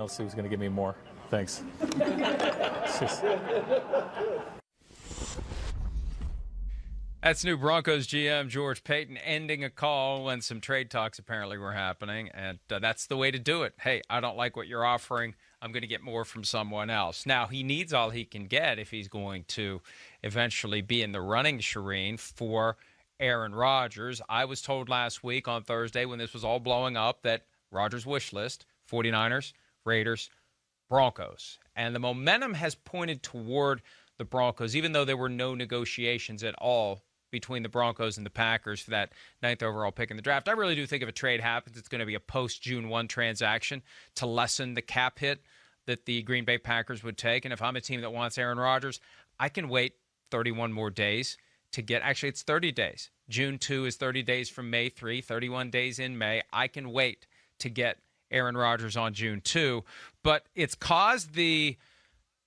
else who's going to give me more. Thanks. That's new Broncos GM George Paton ending a call when some trade talks apparently were happening, and that's the way to do it. Hey, I don't like what you're offering. I'm going to get more from someone else. Now, he needs all he can get if he's going to eventually be in the running, Charean, for Aaron Rodgers. I was told last week on Thursday when this was all blowing up that Rodgers' wish list, 49ers, Raiders, Broncos. And the momentum has pointed toward the Broncos, even though there were no negotiations at all between the Broncos and the Packers for that 9th overall pick in the draft. I really do think if a trade happens, it's going to be a post-June 1 transaction to lessen the cap hit that the Green Bay Packers would take. And if I'm a team that wants Aaron Rodgers, I can wait 31 more days to get – actually, it's 30 days. June 2 is 30 days from May 3, 31 days in May. I can wait to get Aaron Rodgers on June 2. But it's caused the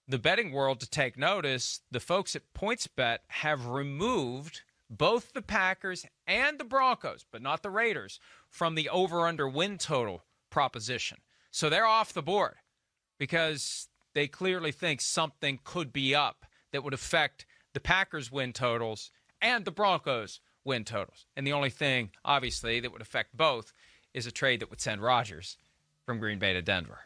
betting world to take notice. The folks at PointsBet have removed – both the Packers and the Broncos, but not the Raiders, from the over-under win total proposition. So they're off the board because they clearly think something could be up that would affect the Packers' win totals and the Broncos' win totals. And the only thing, obviously, that would affect both is a trade that would send Rodgers from Green Bay to Denver.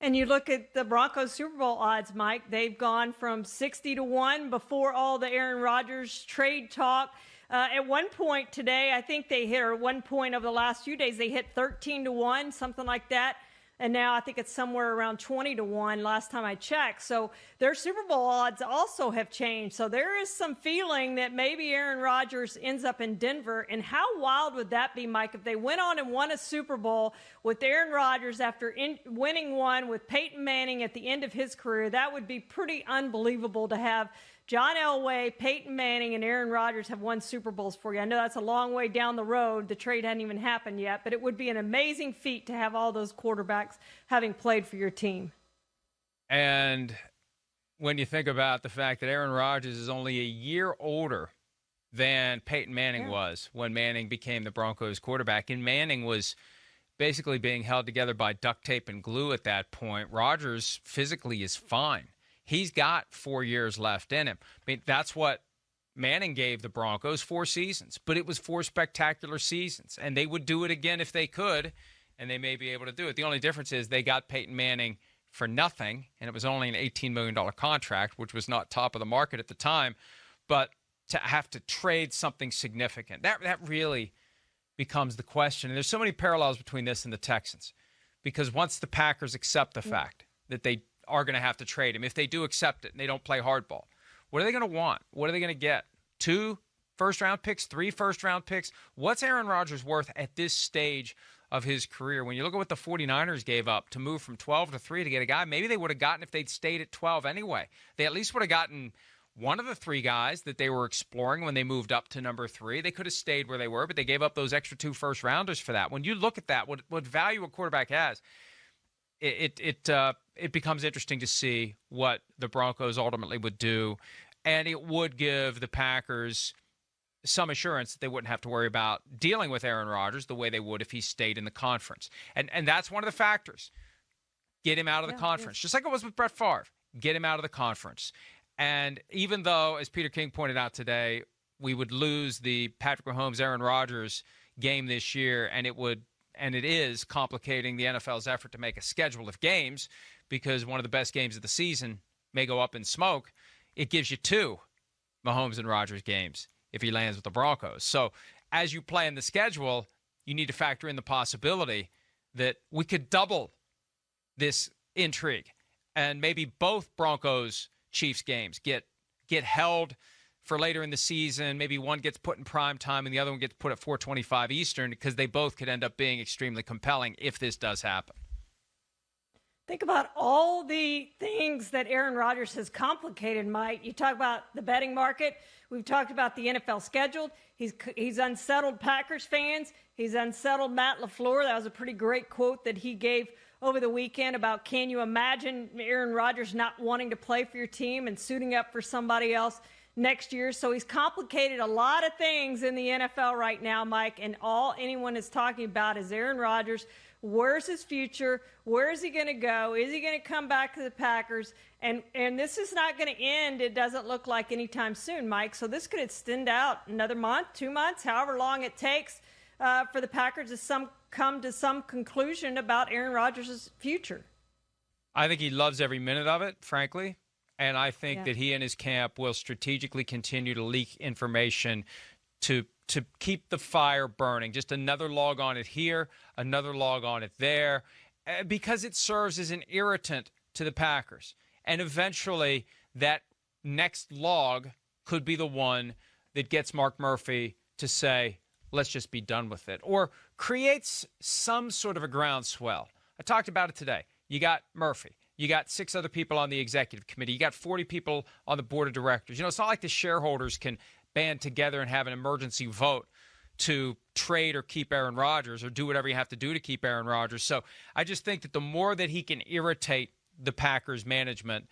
And you look at the Broncos Super Bowl odds, Mike, they've gone from 60-1 before all the Aaron Rodgers trade talk. At one point today, I think they hit, or one point over the last few days, they hit 13-1, something like that. And now I think it's somewhere around 20-1 last time I checked. So their Super Bowl odds also have changed. So there is some feeling that maybe Aaron Rodgers ends up in Denver. And how wild would that be, Mike, if they went on and won a Super Bowl with Aaron Rodgers after winning one with Peyton Manning at the end of his career? That would be pretty unbelievable to have John Elway, Peyton Manning, and Aaron Rodgers have won Super Bowls for you. I know that's a long way down the road. The trade hadn't even happened yet, but it would be an amazing feat to have all those quarterbacks having played for your team. And when you think about the fact that Aaron Rodgers is only a year older than Peyton Manning was when Manning became the Broncos quarterback, and Manning was basically being held together by duct tape and glue at that point, Rodgers physically is fine. He's got 4 years left in him. I mean, that's what Manning gave the Broncos, 4 seasons. But it was 4 spectacular seasons. And they would do it again if they could, and they may be able to do it. The only difference is they got Peyton Manning for nothing, and it was only an $18 million contract, which was not top of the market at the time. But to have to trade something significant, that really becomes the question. And there's so many parallels between this and the Texans. Because once the Packers accept the fact that they are going to have to trade him, if they do accept it and they don't play hardball, what are they going to want? What are they going to get? 2 first-round picks, 3 first-round picks? What's Aaron Rodgers worth at this stage of his career? When you look at what the 49ers gave up to move from 12 to 3 to get a guy, maybe they would have gotten if they'd stayed at 12 anyway. They at least would have gotten one of the 3 guys that they were exploring when they moved up to number 3. They could have stayed where they were, but they gave up those extra 2 first-rounders for that. When you look at that, what value a quarterback has, it becomes interesting to see what the Broncos ultimately would do, and it would give the Packers some assurance that they wouldn't have to worry about dealing with Aaron Rodgers the way they would if he stayed in the conference. And that's one of the factors. Get him out of the conference, just like it was with Brett Favre. Get him out of the conference. And even though, as Peter King pointed out today, we would lose the Patrick Mahomes, Aaron Rodgers game this year, and it is complicating the NFL's effort to make a schedule of games because one of the best games of the season may go up in smoke. It gives you 2 Mahomes and Rodgers games if he lands with the Broncos. So as you plan the schedule, you need to factor in the possibility that we could double this intrigue and maybe both Broncos-Chiefs games get held for later in the season. Maybe one gets put in prime time and the other one gets put at 4:25 Eastern because they both could end up being extremely compelling if this does happen. Think about all the things that Aaron Rodgers has complicated, Mike. You talk about the betting market. We've talked about the NFL schedule. He's unsettled Packers fans. He's unsettled Matt LaFleur. That was a pretty great quote that he gave over the weekend about, can you imagine Aaron Rodgers not wanting to play for your team and suiting up for somebody else next year? So he's complicated a lot of things in the NFL right now, Mike, and all anyone is talking about is Aaron Rodgers Where's his future? Where is he going to go? Is he going to come back to the Packers? And this is not going to end, it doesn't look like, anytime soon, Mike. So this could extend out another month, 2 months, however long it takes for the Packers to come to some conclusion about Aaron Rodgers' future. I think he loves every minute of it, frankly. And I think that he and his camp will strategically continue to leak information to keep the fire burning. Just another log on it here, another log on it there, because it serves as an irritant to the Packers. And eventually that next log could be the one that gets Mark Murphy to say, let's just be done with it, or creates some sort of a groundswell. I talked about it today. You got Murphy. You got 6 other people on the executive committee. You got 40 people on the board of directors. It's not like the shareholders can band together and have an emergency vote to trade or keep Aaron Rodgers or do whatever you have to do to keep Aaron Rodgers. So I just think that the more that he can irritate the Packers management,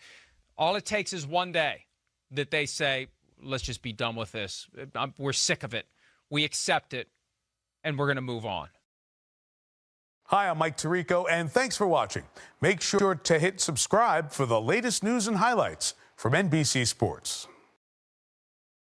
all it takes is one day that they say, let's just be done with this. We're sick of it. We accept it, and we're going to move on. Hi, I'm Mike Tirico, and thanks for watching. Make sure to hit subscribe for the latest news and highlights from NBC Sports.